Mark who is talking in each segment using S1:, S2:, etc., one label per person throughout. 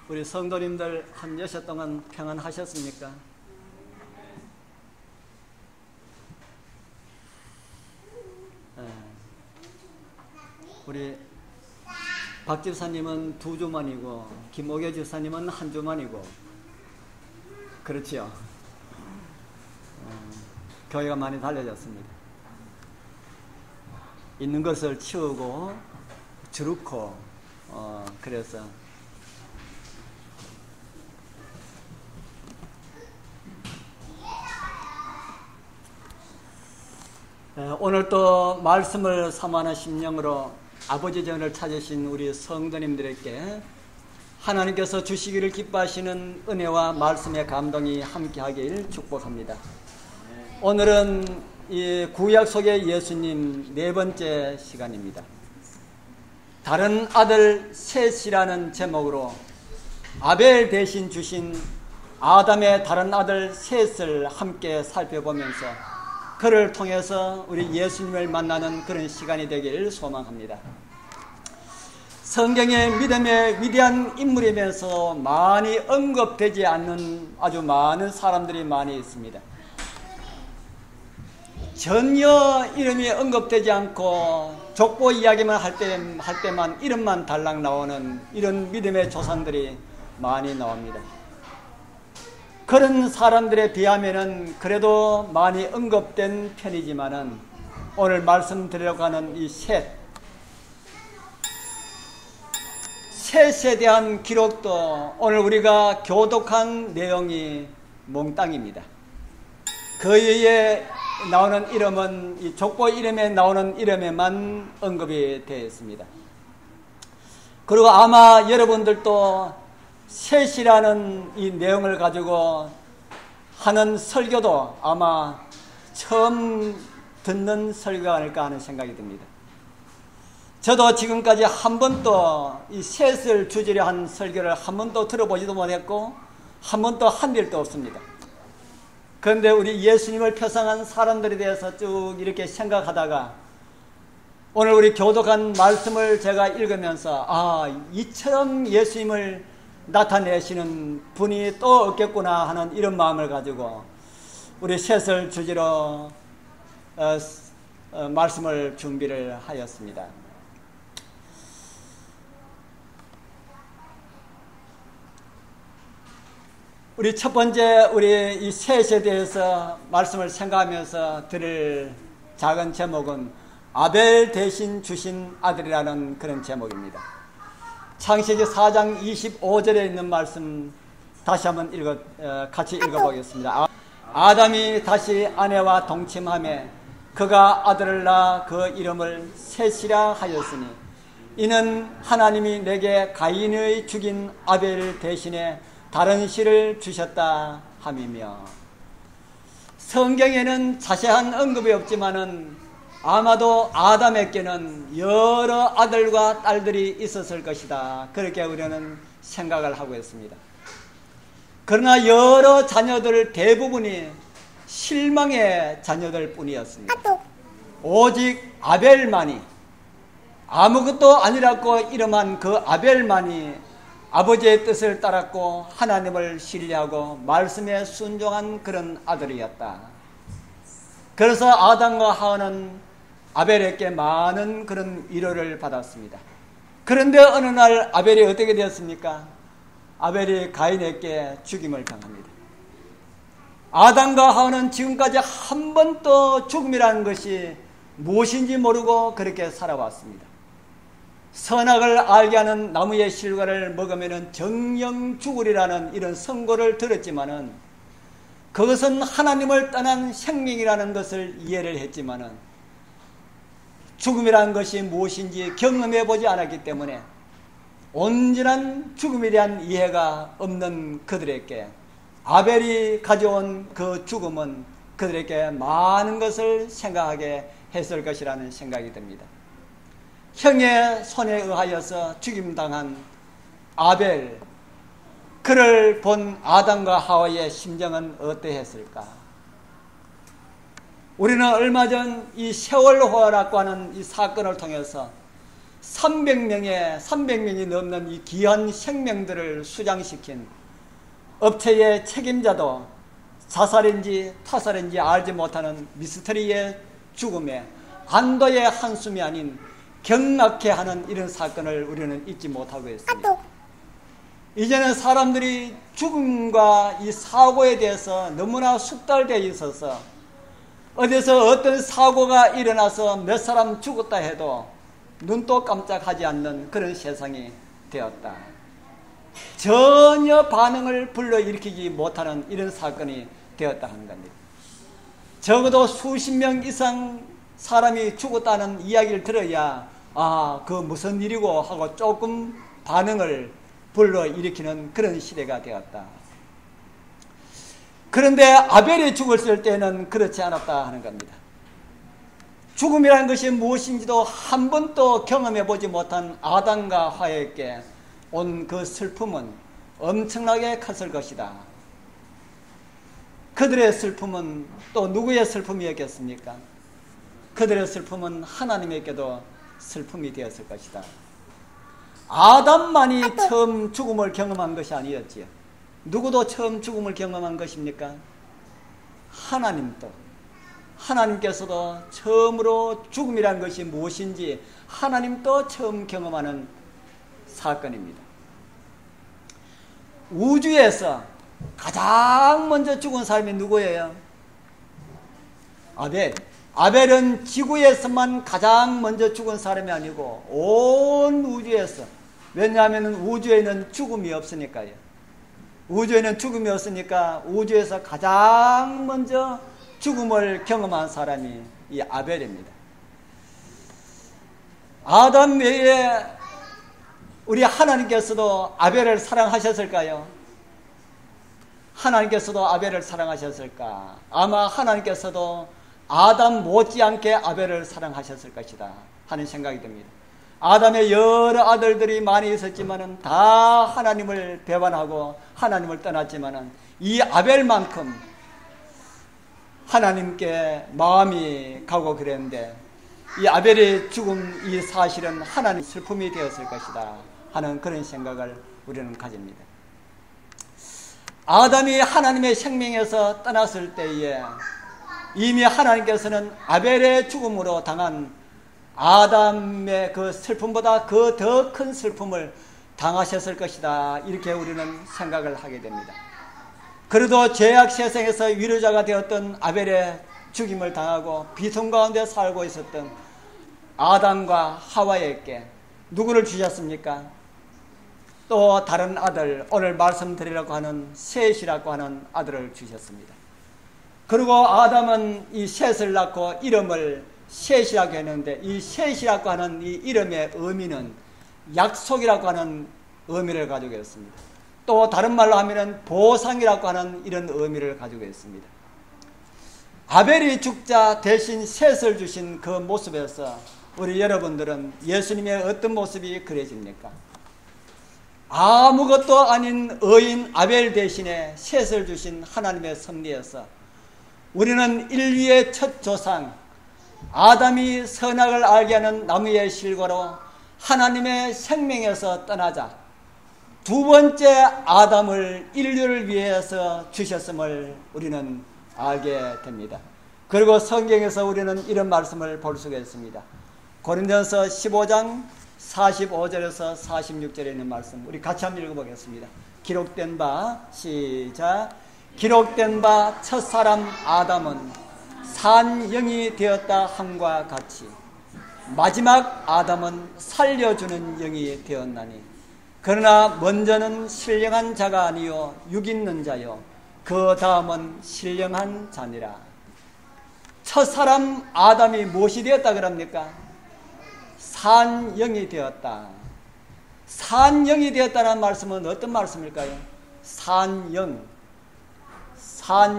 S1: 우리 성도님들 한 여섯 동안 평안하셨습니까? 우리 박 집사님은 2주 만이고 김옥여 집사님은 1주 만이고 그렇지요. 교회가 많이 달라졌습니다. 있는 것을 치우고 주룩고 그래서 오늘 또 말씀을 삼하는 심령으로 아버지 전을 찾으신 우리 성도님들에게 하나님께서 주시기를 기뻐하시는 은혜와 말씀의 감동이 함께하길 축복합니다. 오늘은 이 구약 속의 예수님 4번째 시간입니다. 다른 아들 셋이라는 제목으로 아벨 대신 주신 아담의 다른 아들 셋을 함께 살펴보면서 그를 통해서 우리 예수님을 만나는 그런 시간이 되기를 소망합니다. 성경의 믿음의 위대한 인물이면서 많이 언급되지 않는 아주 많은 사람들이 많이 있습니다. 전혀 이름이 언급되지 않고 족보 이야기만 할 때만 이름만 달랑 나오는 이런 믿음의 조상들이 많이 나옵니다. 그런 사람들에 비하면은 그래도 많이 언급된 편이지만은 오늘 말씀드리려고 하는 이 셋에 대한 기록도 오늘 우리가 교독한 내용이 몽땅입니다. 그 외에 나오는 이름은 이 족보 이름에 나오는 이름에만 언급이 되어 있습니다. 그리고 아마 여러분들도 셋이라는 이 내용을 가지고 하는 설교도 아마 처음 듣는 설교가 아닐까 하는 생각이 듭니다. 저도 지금까지 한 번도 이 셋을 주제로 한 설교를 한 번도 들어보지도 못했고 한 번도 한 일도 없습니다. 그런데 우리 예수님을 표상한 사람들에 대해서 쭉 이렇게 생각하다가 오늘 우리 교독한 말씀을 제가 읽으면서 이처럼 예수님을 나타내시는 분이 또 없겠구나 하는 이런 마음을 가지고 우리 셋을 주제로 말씀을 준비를 하였습니다. 우리 첫 번째 우리 이 셋에 대해서 말씀을 생각하면서 드릴 작은 제목은 아벨 대신 주신 아들이라는 그런 제목입니다. 창세기 4장 25절에 있는 말씀 다시 한번 같이 읽어보겠습니다. 아담이 다시 아내와 동침하매 그가 아들을 낳아 그 이름을 셋이라 하였으니 이는 하나님이 내게 가인의 죽인 아벨 대신에 다른 씨를 주셨다 함이며, 성경에는 자세한 언급이 없지만은 아마도 아담에게는 여러 아들과 딸들이 있었을 것이다, 그렇게 우리는 생각을 하고 있습니다. 그러나 여러 자녀들 대부분이 실망의 자녀들 뿐이었습니다. 오직 아벨만이, 아무것도 아니라고 이름한 그 아벨만이 아버지의 뜻을 따랐고 하나님을 신뢰하고 말씀에 순종한 그런 아들이었다. 그래서 아담과 하와는 아벨에게 많은 그런 위로를 받았습니다. 그런데 어느 날 아벨이 어떻게 되었습니까? 아벨이 가인에게 죽임을 당합니다. 아담과 하와는 지금까지 한 번도 죽음이라는 것이 무엇인지 모르고 그렇게 살아왔습니다. 선악을 알게 하는 나무의 실과를 먹으면 정령 죽으리라는 이런 선고를 들었지만은 그것은 하나님을 떠난 생명이라는 것을 이해를 했지만은 죽음이라는 것이 무엇인지 경험해 보지 않았기 때문에 온전한 죽음에 대한 이해가 없는 그들에게 아벨이 가져온 그 죽음은 그들에게 많은 것을 생각하게 했을 것이라는 생각이 듭니다. 형의 손에 의하여서 죽임당한 아벨, 그를 본 아담과 하와의 심정은 어떠했을까? 우리는 얼마 전 이 세월호라고 하는 이 사건을 통해서 300명이 넘는 이 귀한 생명들을 수장시킨 업체의 책임자도 자살인지 타살인지 알지 못하는 미스터리의 죽음에 안도의 한숨이 아닌 경악해 하는 이런 사건을 우리는 잊지 못하고 있습니다. 이제는 사람들이 죽음과 이 사고에 대해서 너무나 숙달되어 있어서 어디서 어떤 사고가 일어나서 몇 사람 죽었다 해도 눈도 깜짝하지 않는 그런 세상이 되었다. 전혀 반응을 불러일으키지 못하는 이런 사건이 되었다 하는 겁니다. 적어도 수십 명 이상 사람이 죽었다는 이야기를 들어야 그 무슨 일이고 하고 조금 반응을 불러일으키는 그런 시대가 되었다. 그런데 아벨이 죽었을 때는 그렇지 않았다 하는 겁니다. 죽음이라는 것이 무엇인지도 한 번도 경험해 보지 못한 아담과 하와에게 온 그 슬픔은 엄청나게 컸을 것이다. 그들의 슬픔은 또 누구의 슬픔이었겠습니까? 그들의 슬픔은 하나님에게도 슬픔이 되었을 것이다. 아담만이 처음 죽음을 경험한 것이 아니었지요. 누구도 처음 죽음을 경험한 것입니까? 하나님께서도 처음으로 죽음이라는 것이 무엇인지 하나님도 처음 경험하는 사건입니다. 우주에서 가장 먼저 죽은 사람이 누구예요? 아벨은 지구에서만 가장 먼저 죽은 사람이 아니고 온 우주에서, 왜냐하면 우주에는 죽음이 없으니까요. 우주에는 죽음이 없으니까 우주에서 가장 먼저 죽음을 경험한 사람이 이 아벨입니다. 아담 외에 우리 하나님께서도 아벨을 사랑하셨을까요? 하나님께서도 아벨을 사랑하셨을까? 아마 하나님께서도 아담 못지않게 아벨을 사랑하셨을 것이다 하는 생각이 듭니다. 아담의 여러 아들들이 많이 있었지만은 다 하나님을 배반하고 하나님을 떠났지만은 이 아벨만큼 하나님께 마음이 가고 그랬는데 이 아벨의 죽음 이 사실은 하나님 슬픔이 되었을 것이다 하는 그런 생각을 우리는 가집니다. 아담이 하나님의 생명에서 떠났을 때에 이미 하나님께서는 아벨의 죽음으로 당한 아담의 그 슬픔보다 그 더 큰 슬픔을 당하셨을 것이다 이렇게 우리는 생각을 하게 됩니다. 그래도 죄악 세상에서 위로자가 되었던 아벨의 죽임을 당하고 비통 가운데 살고 있었던 아담과 하와에게 누구를 주셨습니까? 또 다른 아들, 오늘 말씀드리려고 하는 셋이라고 하는 아들을 주셨습니다. 그리고 아담은 이 셋을 낳고 이름을 셋이라고 했는데 이 셋이라고 하는 이 이름의 의미는 약속이라고 하는 의미를 가지고 있습니다. 또 다른 말로 하면 보상이라고 하는 이런 의미를 가지고 있습니다. 아벨이 죽자 대신 셋을 주신 그 모습에서 우리 여러분들은 예수님의 어떤 모습이 그려집니까? 아무것도 아닌 의인 아벨 대신에 셋을 주신 하나님의 섭리에서 우리는 인류의 첫 조상 아담이 선악을 알게 하는 나무의 실과로 하나님의 생명에서 떠나자 두 번째 아담을 인류를 위해서 주셨음을 우리는 알게 됩니다. 그리고 성경에서 우리는 이런 말씀을 볼 수가 있습니다. 고린도전서 15장 45절에서 46절에 있는 말씀 우리 같이 한번 읽어보겠습니다. 기록된 바 시작. 기록된 바 첫사람 아담은 산 영이 되었다 함과 같이 마지막 아담은 살려주는 영이 되었나니 그러나 먼저는 신령한 자가 아니요 육 있는 자요 그 다음은 신령한 자니라. 첫사람 아담이 무엇이 되었다 그럽니까? 산 영이 되었다. 산 영이 되었다는 말씀은 어떤 말씀일까요? 산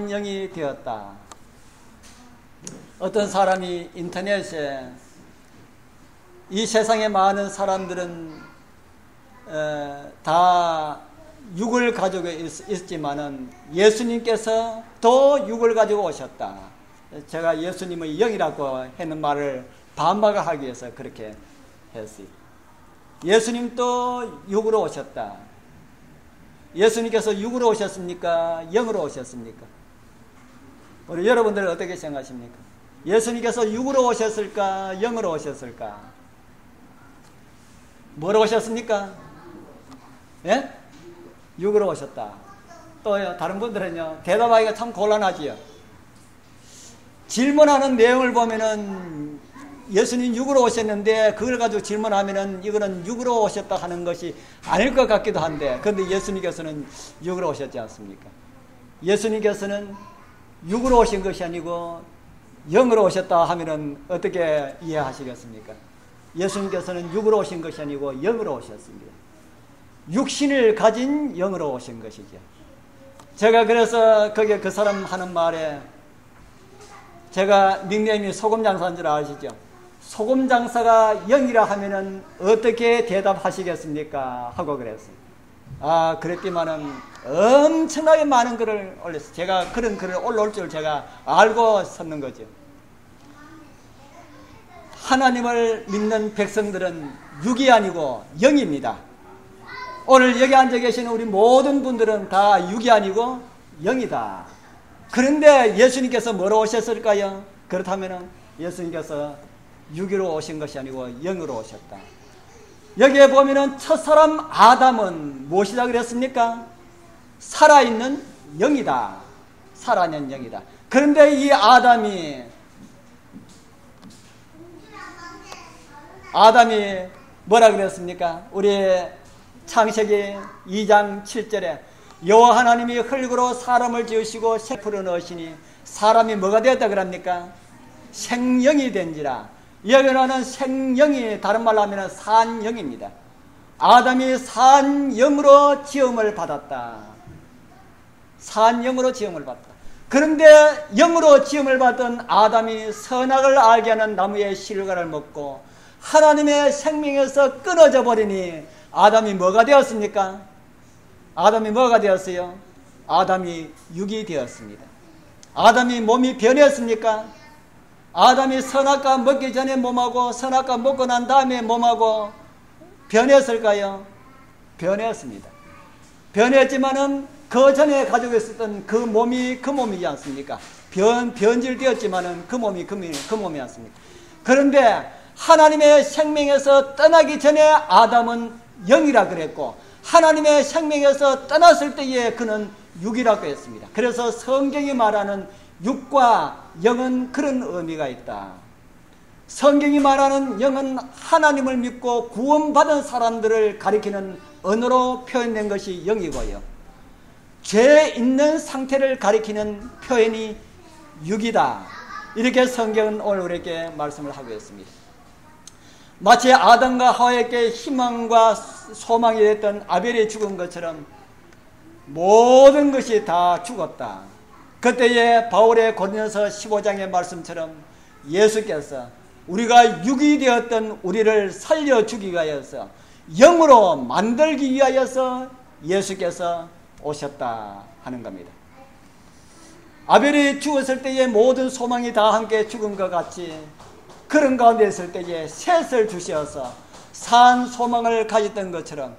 S1: 영이 되었다. 어떤 사람이 인터넷에 이 세상에 많은 사람들은 다 육을 가지고 있지만은 예수님께서 또 육을 가지고 오셨다. 제가 예수님의 영이라고 하는 말을 반박을 하기 위해서 그렇게 했어요. 예수님도 육으로 오셨다. 예수님께서 육으로 오셨습니까? 영으로 오셨습니까? 우리 여러분들은 어떻게 생각하십니까? 예수님께서 육으로 오셨을까? 영으로 오셨을까? 뭐로 오셨습니까? 예? 육으로 오셨다. 또요, 다른 분들은요, 대답하기가 참 곤란하지요. 질문하는 내용을 보면은 예수님 육으로 오셨는데 그걸 가지고 질문하면은 이거는 육으로 오셨다 하는 것이 아닐 것 같기도 한데, 그런데 예수님께서는 육으로 오셨지 않습니까? 예수님께서는 육으로 오신 것이 아니고 영으로 오셨다 하면은 어떻게 이해하시겠습니까? 예수님께서는 육으로 오신 것이 아니고 영으로 오셨습니다. 육신을 가진 영으로 오신 것이죠. 제가 그래서 거기에 그 사람 하는 말에, 제가 닉네임이 소금장사인 줄 아시죠? 소금장사가 영이라 하면은 어떻게 대답하시겠습니까? 하고 그랬어요. 아, 그랬지만은 엄청나게 많은 글을 올렸어요. 제가 그런 글을 올라올 줄 제가 알고 섰는 거죠. 하나님을 믿는 백성들은 육이 아니고 영입니다. 오늘 여기 앉아 계시는 우리 모든 분들은 다 육이 아니고 영이다. 그런데 예수님께서 뭐로 오셨을까요? 그렇다면 예수님께서 육으로 오신 것이 아니고 영으로 오셨다. 여기에 보면은 첫사람 아담은 무엇이다 그랬습니까? 살아있는 영이다. 살아있는 영이다. 그런데 이 아담이 뭐라 그랬습니까? 우리 창세기 2장 7절에 여호와 하나님이 흙으로 사람을 지으시고 샘풀을 넣으시니 사람이 뭐가 되었다 그럽니까? 생영이 된지라. 여기는 생영이 다른 말로 하면 산영입니다. 아담이 산영으로 지음을 받았다. 산영으로 지음을 받았다. 그런데 영으로 지음을 받은 아담이 선악을 알게 하는 나무의 실과를 먹고 하나님의 생명에서 끊어져 버리니 아담이 뭐가 되었습니까? 아담이 뭐가 되었어요? 아담이 육이 되었습니다. 아담이 몸이 변했습니까? 아담이 선악과 먹기 전에 몸하고 선악과 먹고 난 다음에 몸하고 변했을까요? 변했습니다. 변했지만은 그 전에 가지고 있었던 그 몸이지 않습니까? 변질되었지만은 그 몸이 않습니까? 그런데 하나님의 생명에서 떠나기 전에 아담은 영이라 그랬고 하나님의 생명에서 떠났을 때에 그는 육이라고 했습니다. 그래서 성경이 말하는 육과 영은 그런 의미가 있다. 성경이 말하는 영은 하나님을 믿고 구원받은 사람들을 가리키는 언어로 표현된 것이 영이고요. 죄 있는 상태를 가리키는 표현이 육이다. 이렇게 성경은 오늘 우리에게 말씀을 하고 있습니다. 마치 아담과 하와에게 희망과 소망이 됐던 아벨이 죽은 것처럼 모든 것이 다 죽었다. 그때에 바울의 고린도서 15장의 말씀처럼 예수께서 우리가 육이 되었던 우리를 살려주기 위하여서 영으로 만들기 위하여서 예수께서 오셨다 하는 겁니다. 아벨이 죽었을 때에 모든 소망이 다 함께 죽은 것 같이 그런 가운데 있을 때에 셋을 주시어서 산 소망을 가졌던 것처럼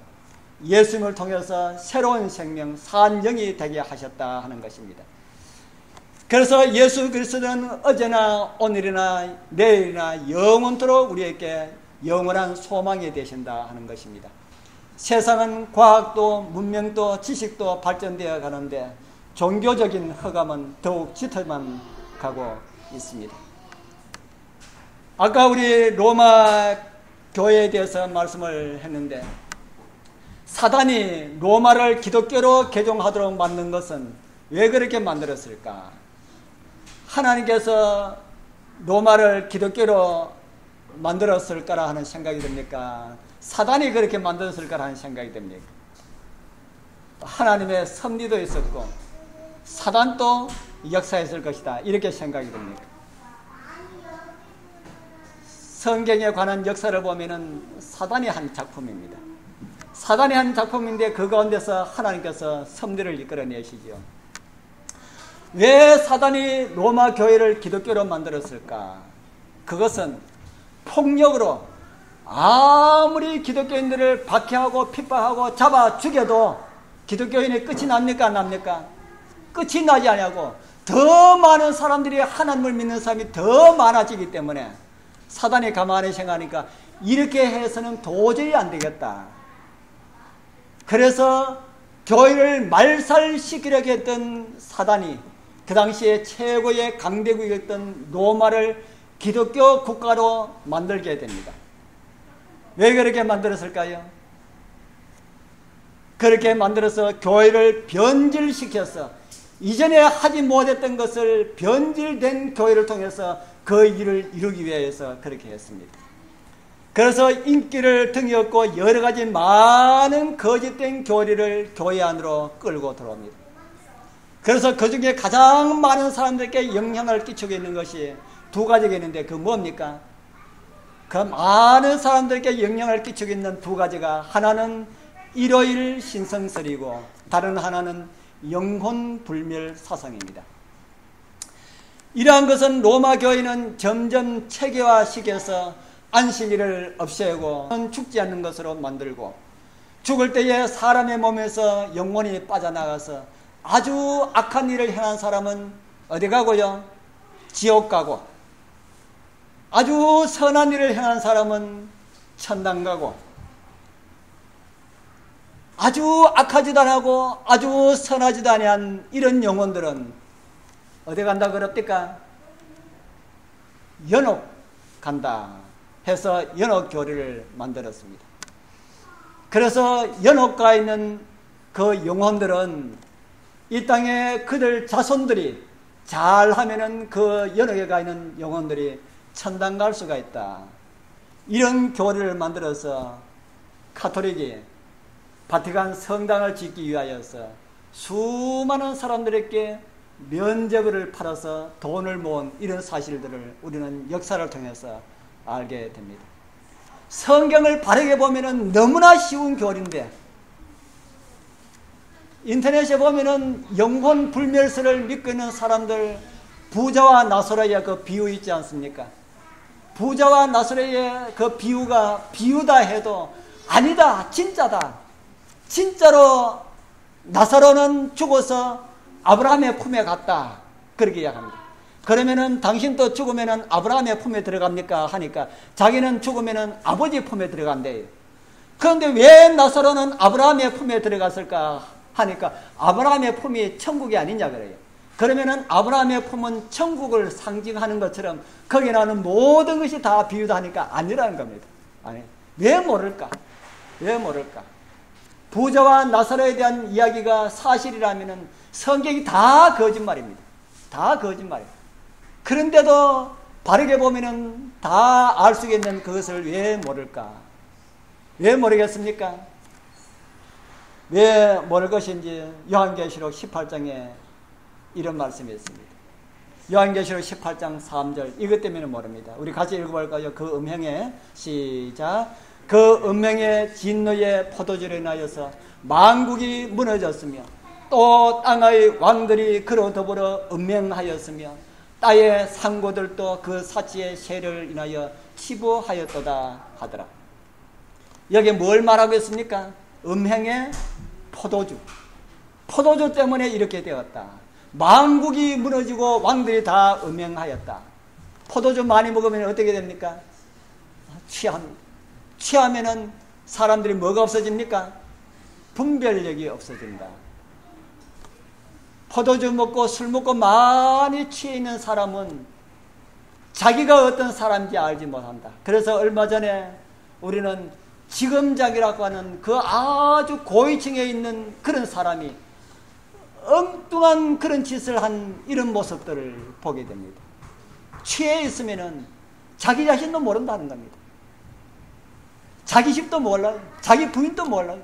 S1: 예수님을 통해서 새로운 생명, 산 영이 되게 하셨다 하는 것입니다. 그래서 예수 그리스도는 어제나 오늘이나 내일이나 영원토록 우리에게 영원한 소망이 되신다 하는 것입니다. 세상은 과학도 문명도 지식도 발전되어 가는데 종교적인 허감은 더욱 짙어만 가고 있습니다. 아까 우리 로마 교회에 대해서 말씀을 했는데 사단이 로마를 기독교로 개종하도록 만든 것은 왜 그렇게 만들었을까? 하나님께서 로마를 기독교로 만들었을까라 하는 생각이 듭니까? 사단이 그렇게 만들었을까라 하는 생각이 듭니까? 하나님의 섭리도 있었고 사단도 역사했을 것이다 이렇게 생각이 듭니까? 성경에 관한 역사를 보면은 사단이 한 작품입니다. 사단이 한 작품인데 그 가운데서 하나님께서 섭리를 이끌어내시죠. 왜 사단이 로마 교회를 기독교로 만들었을까? 그것은 폭력으로 아무리 기독교인들을 박해하고 핍박하고 잡아 죽여도 기독교인의 끝이 납니까 안 납니까? 끝이 나지 않냐고. 더 많은 사람들이 하나님을 믿는 사람이 더 많아지기 때문에 사단이 가만히 생각하니까 이렇게 해서는 도저히 안 되겠다. 그래서 교회를 말살시키려고 했던 사단이 그 당시에 최고의 강대국이었던 로마를 기독교 국가로 만들게 됩니다. 왜 그렇게 만들었을까요? 그렇게 만들어서 교회를 변질시켜서 이전에 하지 못했던 것을 변질된 교회를 통해서 그 일을 이루기 위해서 그렇게 했습니다. 그래서 인기를 등에 업고 여러 가지 많은 거짓된 교리를 교회 안으로 끌고 들어옵니다. 그래서 그 중에 가장 많은 사람들에게 영향을 끼치고 있는 것이 두 가지가 있는데 그 뭡니까? 그 많은 사람들에게 영향을 끼치고 있는 두 가지가 하나는 일요일 신성설이고 다른 하나는 영혼불멸 사상입니다. 이러한 것은 로마 교회는 점점 체계화시켜서 안식일을 없애고 죽지 않는 것으로 만들고 죽을 때에 사람의 몸에서 영혼이 빠져나가서 아주 악한 일을 행한 사람은 어디 가고요? 지옥 가고 아주 선한 일을 행한 사람은 천당 가고 아주 악하지도 않고 아주 선하지도 아니한 이런 영혼들은 어디 간다 그럽니까? 연옥 간다 해서 연옥 교리를 만들었습니다. 그래서 연옥가 있는 그 영혼들은 이 땅에 그들 자손들이 잘하면은 그 연옥에 가 있는 영혼들이 천당 갈 수가 있다. 이런 교리를 만들어서 가톨릭이 바티칸 성당을 짓기 위하여서 수많은 사람들에게 면제부를 팔아서 돈을 모은 이런 사실들을 우리는 역사를 통해서 알게 됩니다. 성경을 바르게 보면은 너무나 쉬운 교리인데 인터넷에 보면은 영혼 불멸설을 믿고 있는 사람들 부자와 나사로의 그 비유 있지 않습니까? 부자와 나사로의 그 비유가 비유다 해도 아니다, 진짜다. 진짜로 나사로는 죽어서 아브라함의 품에 갔다. 그렇게 이야기합니다. 그러면은 당신도 죽으면은 아브라함의 품에 들어갑니까? 하니까 자기는 죽으면은 아버지 품에 들어간대요. 그런데 왜 나사로는 아브라함의 품에 들어갔을까? 하니까 아브라함의 품이 천국이 아니냐 그래요. 그러면은 아브라함의 품은 천국을 상징하는 것처럼 거기 나오는 모든 것이 다 비유다 하니까 아니라는 겁니다. 아니, 왜 모를까? 왜 모를까? 부자와 나사로에 대한 이야기가 사실이라면은 성경이 다 거짓말입니다. 다 거짓말이에요. 그런데도 바르게 보면은 다 알 수 있는 그것을 왜 모를까? 왜 모르겠습니까? 왜 모를 것인지 요한계시록 18장에 이런 말씀이 있습니다. 요한계시록 18장 3절 이것 때문에 모릅니다. 우리 같이 읽어볼까요? 그 음행에 시작. 그 음행의 진노의 포도주로 인하여서 만국이 무너졌으며 또 땅의 왕들이 그로 더불어 음행하였으며 땅의 상고들도 그 사치의 세를 인하여 치부하였도다 하더라. 여기 뭘 말하고 있습니까? 음행의 포도주. 포도주 때문에 이렇게 되었다. 만국이 무너지고 왕들이 다 음행하였다. 포도주 많이 먹으면 어떻게 됩니까? 취합니다. 취하면은 사람들이 뭐가 없어집니까? 분별력이 없어진다. 포도주 먹고 술 먹고 많이 취해 있는 사람은 자기가 어떤 사람인지 알지 못한다. 그래서 얼마 전에 우리는 지검장이라고 하는 그 아주 고위층에 있는 그런 사람이 엉뚱한 그런 짓을 한 이런 모습들을 보게 됩니다. 취해 있으면은 자기 자신도 모른다는 겁니다. 자기 집도 몰라요. 자기 부인도 몰라요.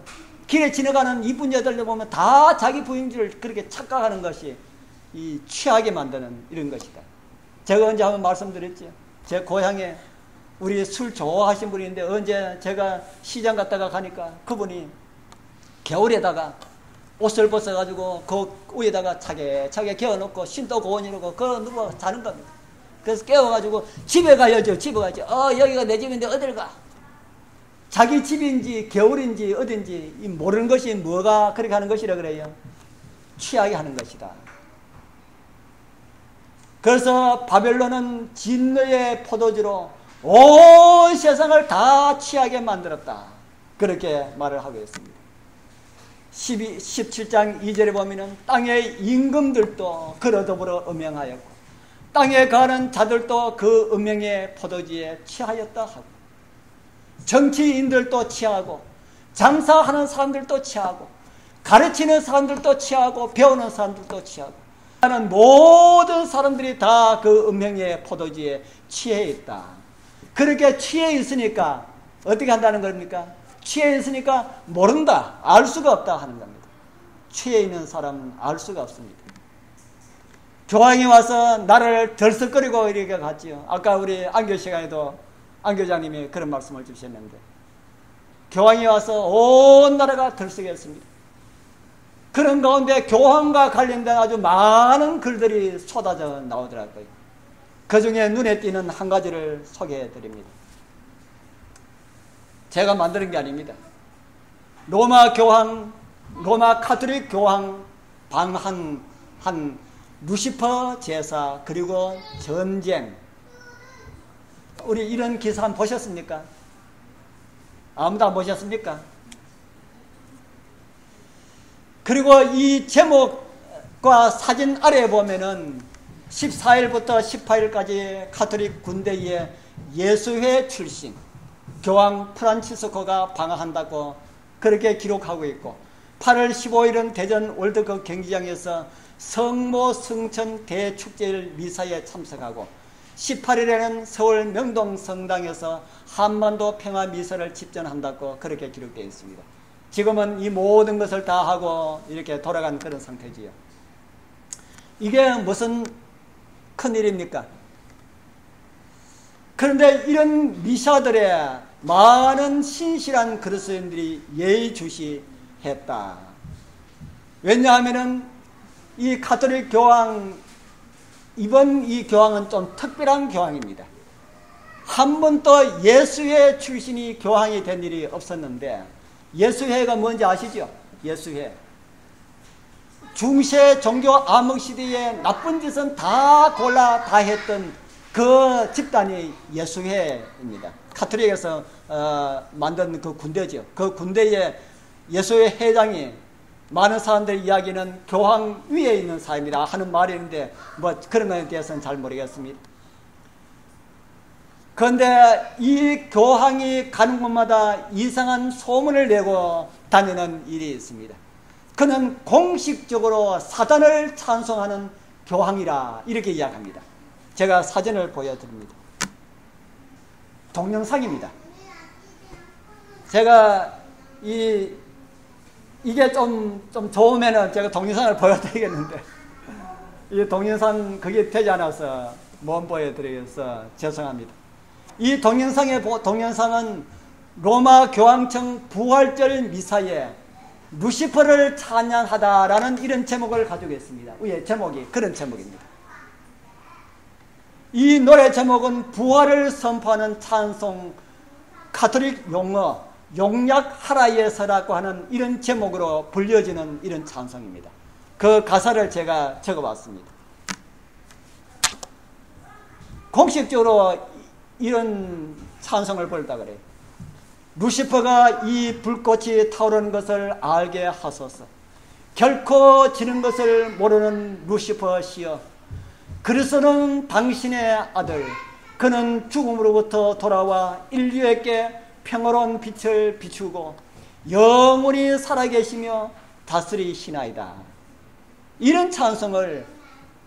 S1: 길에 지나가는 이쁜 여자들 보면 다 자기 부인들을 그렇게 착각하는 것이 이 취하게 만드는 이런 것이다. 제가 언제 한번 말씀드렸죠. 제 고향에 우리 술 좋아하신 분이 있는데 언제 제가 시장 갔다가 가니까 그분이 겨울에다가 옷을 벗어가지고 그 위에다가 차게 개어놓고 신도 고원이라고 그거 누워 자는 겁니다. 그래서 깨워가지고 집에 가야죠. 집에 가야죠. 여기가 내 집인데 어딜 가? 자기 집인지 겨울인지 어딘지 모르는 것이 뭐가 그렇게 하는 것이라 그래요? 취하게 하는 것이다. 그래서 바벨론은 진노의 포도주로 온 세상을 다 취하게 만들었다. 그렇게 말을 하고 있습니다. 17장 2절에 보면은 땅의 임금들도 그로 더불어 음행하였고 땅에 가는 자들도 그 음행의 포도주에 취하였다 하고 정치인들도 취하고 장사하는 사람들도 취하고 가르치는 사람들도 취하고 배우는 사람들도 취하고 하는 모든 사람들이 다 그 음행의 포도주에 취해 있다. 그렇게 취해 있으니까 어떻게 한다는 겁니까? 취해 있으니까 모른다, 알 수가 없다 하는 겁니다. 취해 있는 사람은 알 수가 없습니다. 교황이 와서 나를 들썩거리고 이렇게 갔지요. 아까 우리 안교 시간에도 안 교장님이 그런 말씀을 주셨는데 교황이 와서 온 나라가 들썩였습니다. 그런 가운데 교황과 관련된 아주 많은 글들이 쏟아져 나오더라고요. 그 중에 눈에 띄는 한 가지를 소개해 드립니다. 제가 만드는 게 아닙니다. 로마 카톨릭 교황 방한 루시퍼 제사 그리고 전쟁, 우리 이런 기사 한번 보셨습니까? 아무도 안 보셨습니까? 그리고 이 제목과 사진 아래에 보면은 14일부터 18일까지 카톨릭 군대의 예수회 출신 교황 프란치스코가 방한한다고 그렇게 기록하고 있고 8월 15일은 대전 월드컵 경기장에서 성모 성천 대축제일 미사에 참석하고 18일에는 서울 명동 성당에서 한반도 평화 미사를 집전한다고 그렇게 기록되어 있습니다. 지금은 이 모든 것을 다 하고 이렇게 돌아간 그런 상태지요. 이게 무슨 큰일입니까? 그런데 이런 미사들에 많은 신실한 그리스도인들이 예의주시했다. 왜냐하면은 이 가톨릭 교황, 이번 이 교황은 좀 특별한 교황입니다. 한 번도 예수회 출신이 교황이 된 일이 없었는데, 예수회가 뭔지 아시죠? 예수회. 중세 종교 암흑 시대에 나쁜 짓은 다 골라 다 했던 그 집단이 예수회입니다. 카톨릭에서 만든 그 군대죠. 그 군대의 예수회 회장이 많은 사람들의 이야기는 교황 위에 있는 사람이라 하는 말이 있는데 뭐 그런 것에 대해서는 잘 모르겠습니다. 그런데 이 교황이 가는 곳마다 이상한 소문을 내고 다니는 일이 있습니다. 그는 공식적으로 사단을 찬송하는 교황이라 이렇게 이야기합니다. 제가 사진을 보여드립니다. 동영상입니다. 제가 이게 좀 좋으면은 제가 동영상을 보여드리겠는데 이 동영상 그게 되지 않아서 못 보여드리겠어 죄송합니다. 이 동영상은 로마 교황청 부활절 미사에 루시퍼를 찬양하다라는 이런 제목을 가지고 있습니다. 위에 제목이 그런 제목입니다. 이 노래 제목은 부활을 선포하는 찬송, 가톨릭 용어 용약 하라이에서라고 하는 이런 제목으로 불려지는 이런 찬송입니다. 그 가사를 제가 적어봤습니다. 공식적으로 이런 찬송을 부르다 그래요. 루시퍼가 이 불꽃이 타오르는 것을 알게 하소서. 결코 지는 것을 모르는 루시퍼시여, 그리스도는 당신의 아들, 그는 죽음으로부터 돌아와 인류에게 평화로운 빛을 비추고 영원히 살아계시며 다스리시나이다. 이런 찬송을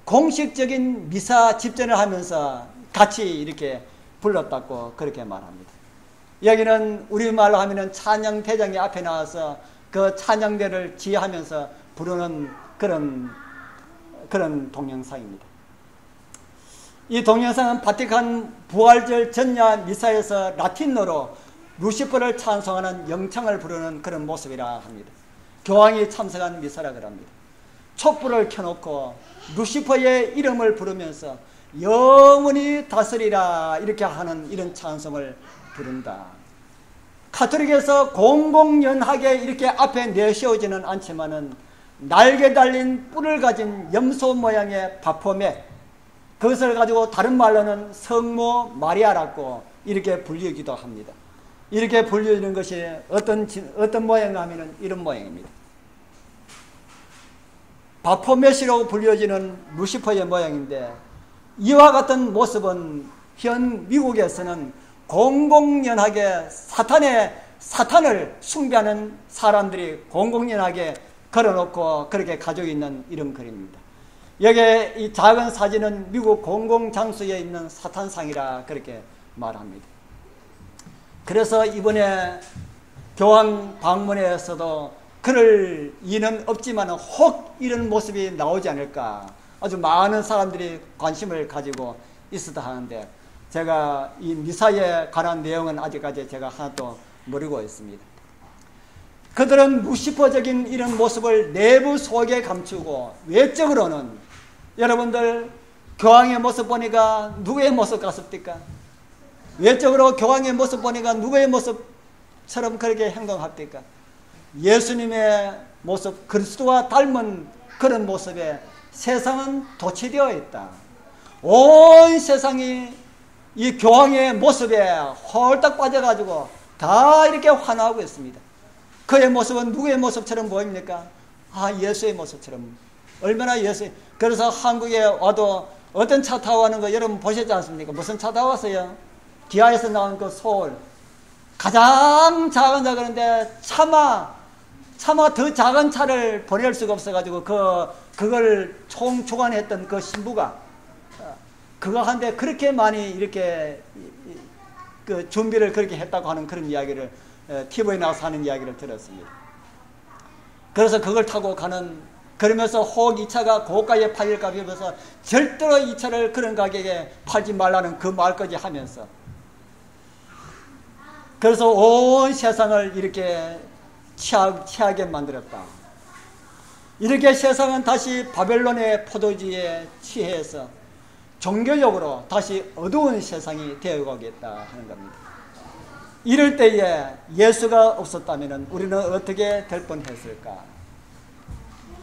S1: 공식적인 미사 집전을 하면서 같이 이렇게 불렀다고 그렇게 말합니다. 여기는 우리말로 하면은 찬양대장이 앞에 나와서 그 찬양대를 지휘하면서 부르는 그런 동영상입니다. 이 동영상은 바티칸 부활절 전야 미사에서 라틴어로 루시퍼를 찬송하는 영창을 부르는 그런 모습이라 합니다. 교황이 참석한 미사라 그럽니다. 촛불을 켜놓고 루시퍼의 이름을 부르면서 영원히 다스리라 이렇게 하는 이런 찬송을 부른다. 카톨릭에서 공공연하게 이렇게 앞에 내세우지는 않지만은 날개 달린 뿔을 가진 염소 모양의 바포메, 그것을 가지고 다른 말로는 성모 마리아라고 이렇게 불리기도 합니다. 이렇게 불리는 것이 어떤 모양이냐 하면은 이런 모양입니다. 바포메시라고 불려지는 루시퍼의 모양인데, 이와 같은 모습은 현 미국에서는 공공연하게 사탄을 숭배하는 사람들이 공공연하게 걸어놓고 그렇게 가지고 있는 이런 글입니다. 여기에 이 작은 사진은 미국 공공장소에 있는 사탄상이라 그렇게 말합니다. 그래서 이번에 교황 방문회에서도 그럴 이는 없지만 혹 이런 모습이 나오지 않을까, 아주 많은 사람들이 관심을 가지고 있었다 하는데, 제가 이 미사에 관한 내용은 아직까지 제가 하나도 모르고 있습니다. 그들은 루시퍼적인 이런 모습을 내부 속에 감추고, 외적으로는 여러분들 교황의 모습 보니까 누구의 모습 같습니까? 외적으로 교황의 모습 보니까 누구의 모습처럼 그렇게 행동합니까? 예수님의 모습, 그리스도와 닮은 그런 모습에 세상은 도취되어 있다. 온 세상이 이 교황의 모습에 홀딱 빠져가지고 다 이렇게 환호하고 있습니다. 그의 모습은 누구의 모습처럼 보입니까? 예수의 모습처럼. 얼마나 예수. 그래서 한국에 와도 어떤 차 타고 가는 거 여러분 보셨지 않습니까? 무슨 차 타고 왔어요? 기아에서 나온 그 소울. 가장 작은 차. 그런데 차마 더 작은 차를 보낼 수가 없어가지고 그걸 총주관했던 그 신부가 그거 한데 그렇게 많이 이렇게 그 준비를 그렇게 했다고 하는 그런 이야기를 TV에 나와서 하는 이야기를 들었습니다. 그래서 그걸 타고 그러면서 혹 이 차가 고가에 팔릴까 하면서 절대로 이 차를 그런 가격에 팔지 말라는 그 말까지 하면서, 그래서 온 세상을 이렇게 취하게 만들었다. 이렇게 세상은 다시 바벨론의 포도주에 취해서 종교적으로 다시 어두운 세상이 되어가겠다 하는 겁니다. 이럴 때에 예수가 없었다면 우리는 어떻게 될 뻔했을까?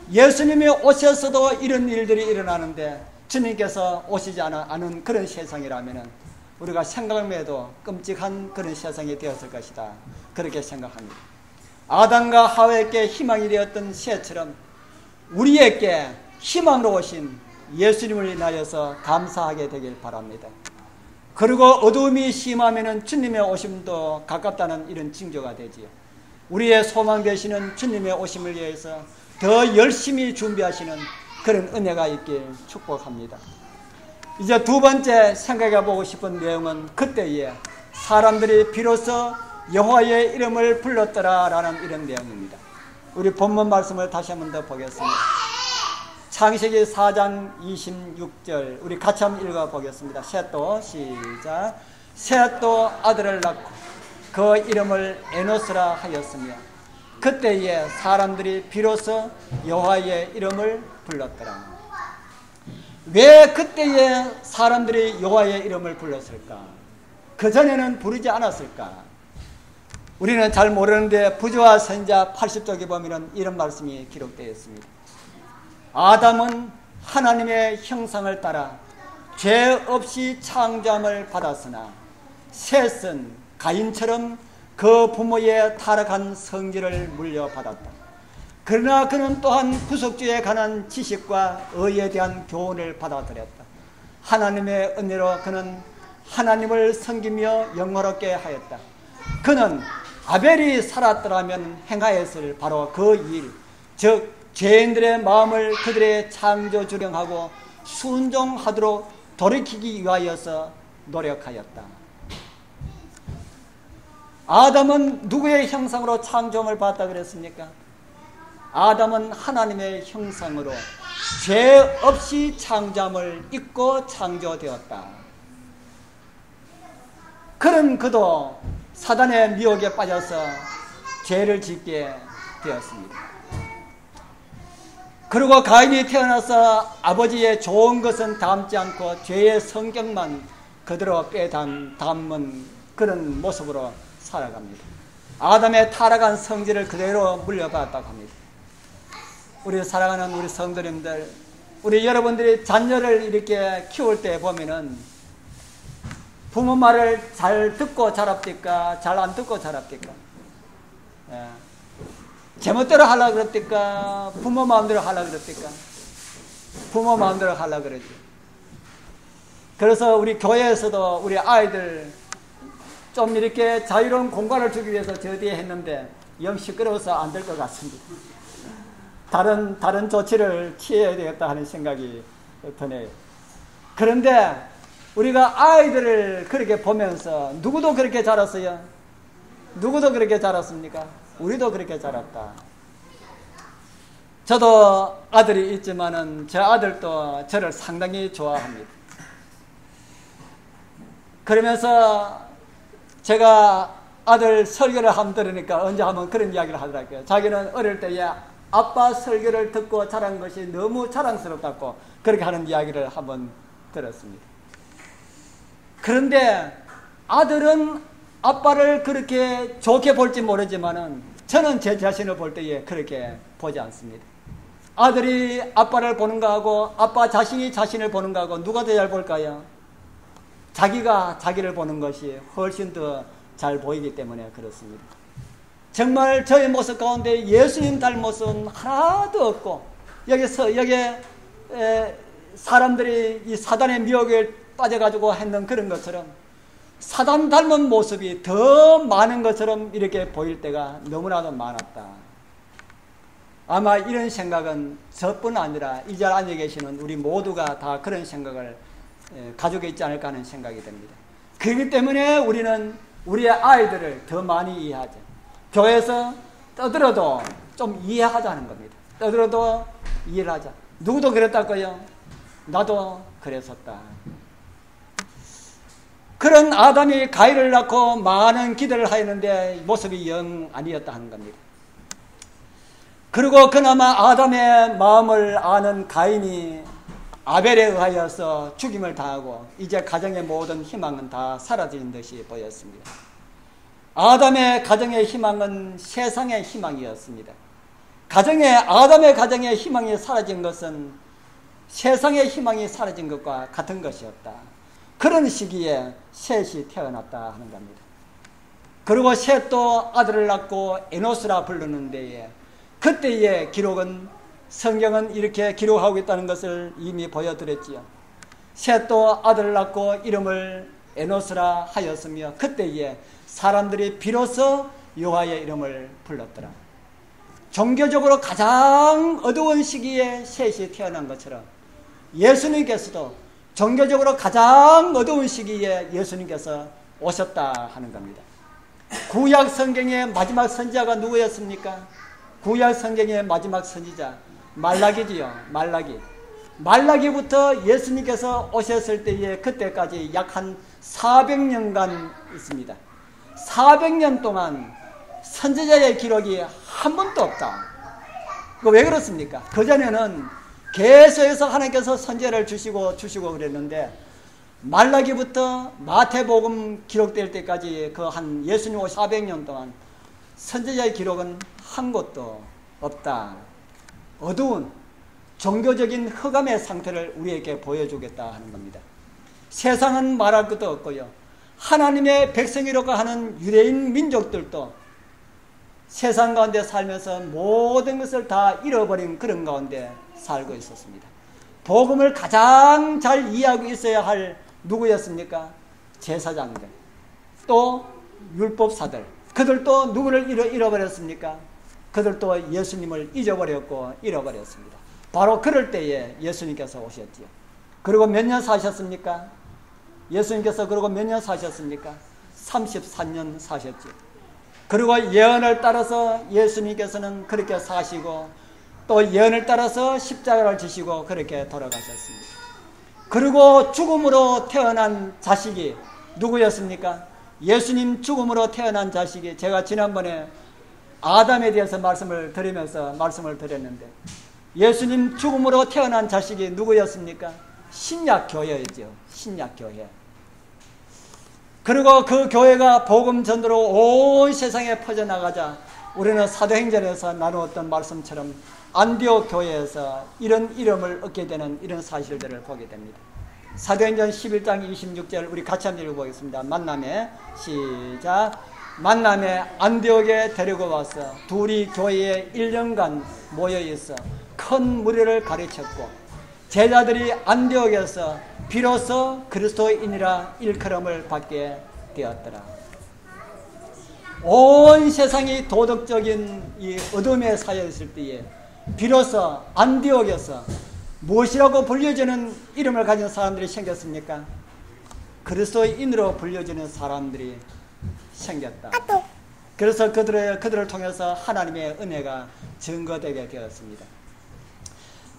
S1: 예수님이 오셨어도 이런 일들이 일어나는데 주님께서 오시지 않은 그런 세상이라면 우리가 생각만 해도 끔찍한 그런 세상이 되었을 것이다. 그렇게 생각합니다. 아담과 하와에게 희망이 되었던 새처럼 우리에게 희망으로 오신 예수님을 인하여서 감사하게 되길 바랍니다. 그리고 어두움이 심하면 주님의 오심도 가깝다는 이런 징조가 되지요. 우리의 소망 되시는 주님의 오심을 위해서 더 열심히 준비하시는 그런 은혜가 있길 축복합니다. 이제 두 번째 생각해 보고 싶은 내용은 그때에 사람들이 비로소 여호와의 이름을 불렀더라라는 이런 내용입니다. 우리 본문 말씀을 다시 한 번 더 보겠습니다. 창세기 4장 26절 우리 같이 한번 읽어보겠습니다. 셋도 시작. 셋도 아들을 낳고 그 이름을 에노스라 하였으며 그때에 사람들이 비로소 여호와의 이름을 불렀더라. 왜 그때에 사람들이 여호와의 이름을 불렀을까? 그전에는 부르지 않았을까? 우리는 잘 모르는데 부조와 선지자 80쪽에 보면 이런 말씀이 기록되어 있습니다. 아담은 하나님의 형상을 따라 죄 없이 창조함을 받았으나 셋은 가인처럼 그 부모의 타락한 성질을 물려받았다. 그러나 그는 또한 구속주에 관한 지식과 의에 대한 교훈을 받아들였다. 하나님의 은혜로 그는 하나님을 섬기며 영화롭게 하였다. 그는 아벨이 살았더라면 행하였을 바로 그 일, 즉 죄인들의 마음을 그들의 창조주령하고 순종하도록 돌이키기 위하여서 노력하였다. 아담은 누구의 형상으로 창조함을 받았다 그랬습니까? 아담은 하나님의 형상으로 죄 없이 창조함을 입고 창조되었다. 그런 그도 사단의 미혹에 빠져서 죄를 짓게 되었습니다. 그리고 가인이 태어나서 아버지의 좋은 것은 담지 않고 죄의 성격만 그대로 빼닮은 그런 모습으로 살아갑니다. 아담의 타락한 성질을 그대로 물려받았다고 합니다. 우리 사랑하는 우리 성도님들, 우리 여러분들이 자녀를 이렇게 키울 때 보면은 부모 말을 잘 듣고 자랍니까? 잘 안 듣고 자랍니까? 예. 제멋대로 하려고 그럽니까? 부모 마음대로 하려고 그럽니까? 부모 마음대로 하려고 그러지. 그래서 우리 교회에서도 우리 아이들 좀 이렇게 자유로운 공간을 주기 위해서 저 뒤에 했는데 영 시끄러워서 안 될 것 같습니다. 다른 조치를 취해야 되겠다 하는 생각이 드네요. 그런데 우리가 아이들을 그렇게 보면서 누구도 그렇게 자랐어요? 누구도 그렇게 자랐습니까? 우리도 그렇게 자랐다. 저도 아들이 있지만은 제 아들도 저를 상당히 좋아합니다. 그러면서 제가 아들 설교를 한번 들으니까 언제 한번 그런 이야기를 하더라고요. 자기는 어릴 때에 아빠 설교를 듣고 자란 것이 너무 자랑스럽다고 그렇게 하는 이야기를 한번 들었습니다. 그런데 아들은 아빠를 그렇게 좋게 볼지 모르지만은 저는 제 자신을 볼 때에 그렇게 보지 않습니다. 아들이 아빠를 보는 거하고 아빠 자신이 자신을 보는 거하고 누가 더 잘 볼까요? 자기가 자기를 보는 것이 훨씬 더 잘 보이기 때문에 그렇습니다. 정말 저의 모습 가운데 예수님 닮은 모습은 하나도 없고 여기 사람들이 이 사단의 미혹에 빠져가지고 했는 그런 것처럼 사단 닮은 모습이 더 많은 것처럼 이렇게 보일 때가 너무나도 많았다. 아마 이런 생각은 저뿐 아니라 이 자리에 앉아 계시는 우리 모두가 다 그런 생각을 가지고 있지 않을까 하는 생각이 듭니다. 그렇기 때문에 우리는 우리의 아이들을 더 많이 이해하죠. 교회에서 떠들어도 좀 이해하자는 겁니다. 떠들어도 이해를 하자. 누구도 그랬다고요? 나도 그랬었다. 그런 아담이 가인을 낳고 많은 기대를 하였는데 모습이 영 아니었다 하는 겁니다. 그리고 그나마 아담의 마음을 아는 가인이 아벨에 의하여서 죽임을 당하고 이제 가정의 모든 희망은 다 사라지는 듯이 보였습니다. 아담의 가정의 희망은 세상의 희망이었습니다. 아담의 가정의 희망이 사라진 것은 세상의 희망이 사라진 것과 같은 것이었다. 그런 시기에 셋이 태어났다 하는 겁니다. 그리고 셋도 아들을 낳고 에노스라 부르는 데에 그때의 기록은 성경은 이렇게 기록하고 있다는 것을 이미 보여드렸지요. 셋도 아들을 낳고 이름을 에노스라 하였으며 그때에 사람들이 비로소 여호와의 이름을 불렀더라. 종교적으로 가장 어두운 시기에 셋이 태어난 것처럼 예수님께서도 종교적으로 가장 어두운 시기에 예수님께서 오셨다 하는 겁니다. 구약 성경의 마지막 선지자가 누구였습니까? 구약 성경의 마지막 선지자 말라기지요. 말라기부터 예수님께서 오셨을 때에 그때까지 약 한 400년간 있습니다. 400년 동안 선지자의 기록이 한 번도 없다. 왜 그렇습니까? 그전에는 계속해서 하나님께서 선지자를 주시고 그랬는데 말라기부터 마태복음 기록될 때까지 그 한 예수님 400년 동안 선지자의 기록은 한 곳도 없다. 어두운 종교적인 흑암의 상태를 우리에게 보여주겠다 하는 겁니다. 세상은 말할 것도 없고요. 하나님의 백성이라고 하는 유대인 민족들도 세상 가운데 살면서 모든 것을 다 잃어버린 그런 가운데 살고 있었습니다. 복음을 가장 잘 이해하고 있어야 할 누구였습니까? 제사장들, 또 율법사들. 그들도 누구를 잃어버렸습니까? 그들도 예수님을 잃어버렸습니다. 바로 그럴 때에 예수님께서 오셨지요. 그리고 몇 년 사셨습니까? 예수님께서 그리고 몇 년 사셨습니까? 33년 사셨지요. 그리고 예언을 따라서 예수님께서는 그렇게 사시고 또 예언을 따라서 십자가를 지시고 그렇게 돌아가셨습니다. 그리고 죽음으로 태어난 자식이 누구였습니까? 예수님 죽음으로 태어난 자식이 제가 지난번에 아담에 대해서 말씀을 드렸는데 예수님 죽음으로 태어난 자식이 누구였습니까? 신약교회이죠. 신약교회. 그리고 그 교회가 복음 전도로 온 세상에 퍼져나가자 우리는 사도행전에서 나누었던 말씀처럼 안디옥 교회에서 이런 이름을 얻게 되는 이런 사실들을 보게 됩니다. 사도행전 11장 26절 우리 같이 한번 읽어보겠습니다. 만남에 시작. 만남에 안디옥에 데리고 와서 둘이 교회에 1년간 모여있어 큰 무리를 가르쳤고 제자들이 안디옥에서 비로소 그리스도인이라 일컬음을 받게 되었더라. 온 세상이 도덕적인 이 어둠에 쌓여 있을 때에 비로소 안디옥에서 무엇이라고 불려지는 이름을 가진 사람들이 생겼습니까? 그리스도인으로 불려지는 사람들이 생겼다. 그래서 그들을 통해서 하나님의 은혜가 증거되게 되었습니다.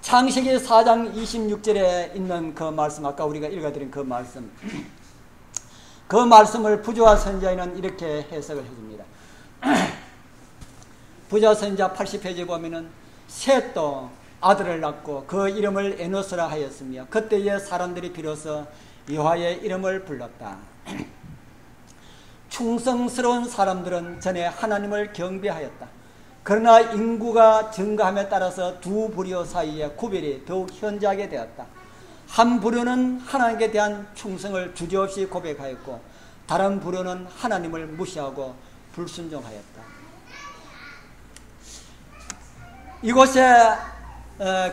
S1: 창세기 4장 26절에 있는 그 말씀, 아까 우리가 읽어드린 그 말씀, 그 말씀을 부조와 선지자는 이렇게 해석을 해줍니다. 부조와 선지자 80페이지에 보면은 셋도 아들을 낳고 그 이름을 에노스라 하였으며 그때에 사람들이 비로소 여호와의 이름을 불렀다. 충성스러운 사람들은 전에 하나님을 경배하였다. 그러나 인구가 증가함에 따라서 두 부류 사이의 구별이 더욱 현저하게 되었다. 한 부류는 하나님께 대한 충성을 주저없이 고백하였고 다른 부류는 하나님을 무시하고 불순종하였다. 이곳에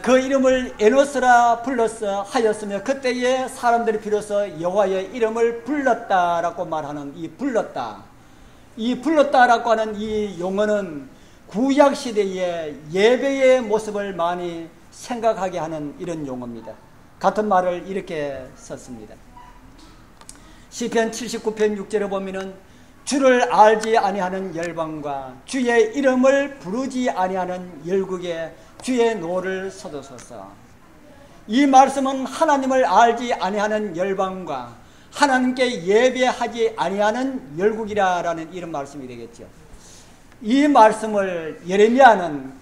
S1: 그 이름을 에노스라 불렀어 하였으며 그때에 사람들이 비로소 여호와의 이름을 불렀다라고 말하는 이 불렀다라고 하는 이 용어는 구약 시대의 예배의 모습을 많이 생각하게 하는 이런 용어입니다. 같은 말을 이렇게 썼습니다. 시편 79편 6절에 보면은 주를 알지 아니하는 열방과 주의 이름을 부르지 아니하는 열국에 주의 노를 쏟으소서. 이 말씀은 하나님을 알지 아니하는 열방과 하나님께 예배하지 아니하는 열국이라는 이런 말씀이 되겠죠. 이 말씀을 예레미야는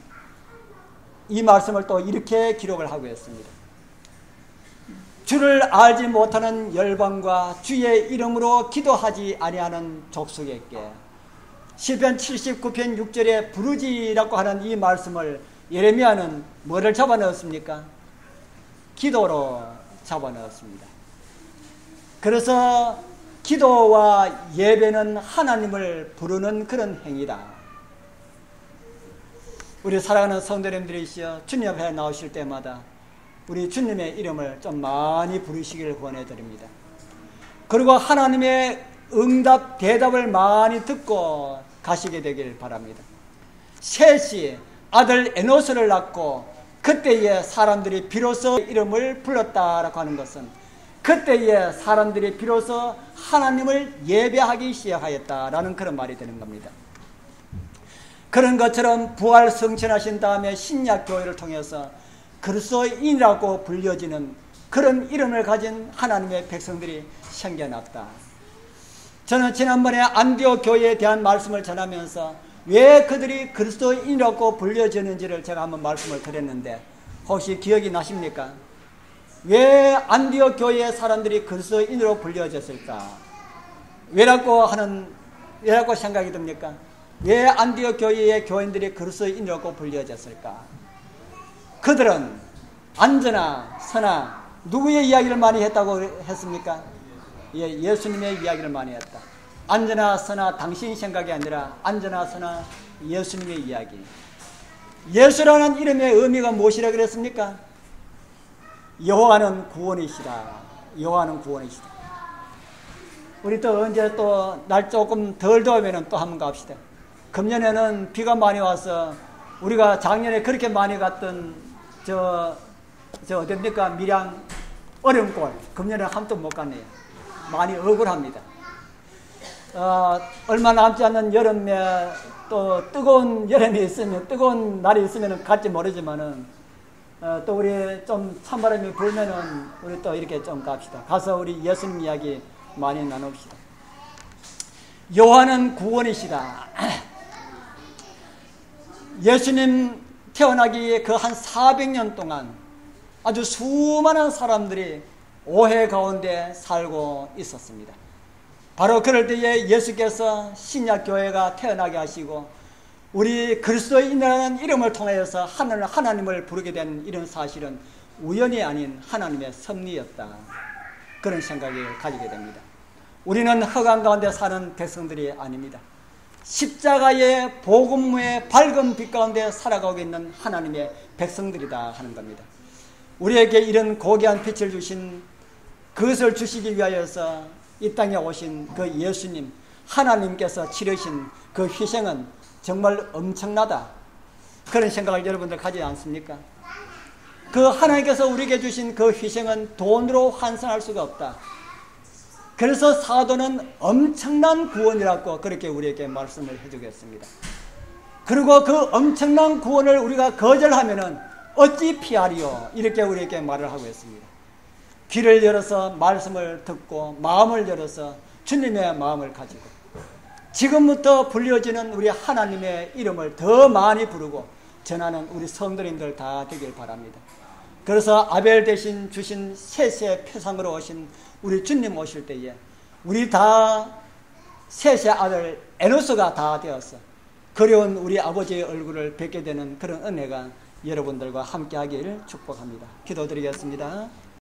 S1: 이 말씀을 또 이렇게 기록을 하고 있습니다. 주를 알지 못하는 열방과 주의 이름으로 기도하지 아니하는 족속에게. 시편 79편 6절에 부르지라고 하는 이 말씀을 예레미야는 뭐를 잡아넣었습니까? 기도로 잡아넣었습니다. 그래서 기도와 예배는 하나님을 부르는 그런 행위다. 우리 사랑하는 성도님들이시여 주님 앞에 나오실 때마다 우리 주님의 이름을 좀 많이 부르시기를 권해드립니다. 그리고 하나님의 응답, 대답을 많이 듣고 가시게 되길 바랍니다. 셋이 아들 에노스를 낳고 그때에 사람들이 비로소 이름을 불렀다라고 하는 것은 그때에 사람들이 비로소 하나님을 예배하기 시작하였다라는 그런 말이 되는 겁니다. 그런 것처럼 부활 승천하신 다음에 신약 교회를 통해서 그리스도인이라고 불려지는 그런 이름을 가진 하나님의 백성들이 생겨났다. 저는 지난번에 안디옥 교회에 대한 말씀을 전하면서 왜 그들이 그리스도인이라고 불려지는지를 제가 한번 말씀을 드렸는데 혹시 기억이 나십니까? 왜 안디옥 교회의 사람들이 그리스도인으로 불려졌을까? 왜라고 생각이 듭니까? 왜 안디옥 교회의 교인들이 그리스도인이라고 불려졌을까? 그들은 안저나 서나 누구의 이야기를 많이 했다고 했습니까? 예수님의 이야기를 많이 했다. 안저나 서나 당신 생각이 아니라 안저나 서나 예수님의 이야기. 예수라는 이름의 의미가 무엇이라 그랬습니까? 여호와는 구원이시다. 여호와는 구원이시다. 우리 또 언제 또 날 조금 덜 더우면 또 한번 갑시다. 금년에는 비가 많이 와서 우리가 작년에 그렇게 많이 갔던 저 어딥니까? 밀양 얼음골. 금년에 한도 못 갔네요. 많이 억울합니다. 얼마 남지 않는 여름에 또 뜨거운 여름이 있으면 뜨거운 날이 있으면 갈지 모르지만은 또 우리 좀 찬바람이 불면은 우리 또 이렇게 좀 갑시다. 가서 우리 예수님 이야기 많이 나눕시다. 여호와는 구원이시다. 예수님 태어나기 그 한 400년 동안 아주 수많은 사람들이 오해 가운데 살고 있었습니다. 바로 그럴 때에 예수께서 신약교회가 태어나게 하시고 우리 그리스도인이라는 이름을 통하여서 하나님을 부르게 된 이런 사실은 우연이 아닌 하나님의 섭리였다. 그런 생각을 가지게 됩니다. 우리는 흑암 가운데 사는 백성들이 아닙니다. 십자가의 복음의 밝은 빛 가운데 살아가고 있는 하나님의 백성들이다 하는 겁니다. 우리에게 이런 고귀한 빛을 주신 그것을 주시기 위하여서 이 땅에 오신 그 예수님, 하나님께서 치르신 그 희생은 정말 엄청나다. 그런 생각을 여러분들 가지지 않습니까? 그 하나님께서 우리에게 주신 그 희생은 돈으로 환산할 수가 없다. 그래서 사도는 엄청난 구원이라고 그렇게 우리에게 말씀을 해주겠습니다. 그리고 그 엄청난 구원을 우리가 거절하면은 어찌 피하리요? 이렇게 우리에게 말을 하고 있습니다. 귀를 열어서 말씀을 듣고 마음을 열어서 주님의 마음을 가지고 지금부터 불려지는 우리 하나님의 이름을 더 많이 부르고 전하는 우리 성도님들 다 되길 바랍니다. 그래서 아벨 대신 주신 셋의 표상으로 오신 우리 주님 오실 때에 우리 다 셋의 아들 에노스가 다 되어서 그리운 우리 아버지의 얼굴을 뵙게 되는 그런 은혜가 여러분들과 함께 하기를 축복합니다. 기도드리겠습니다.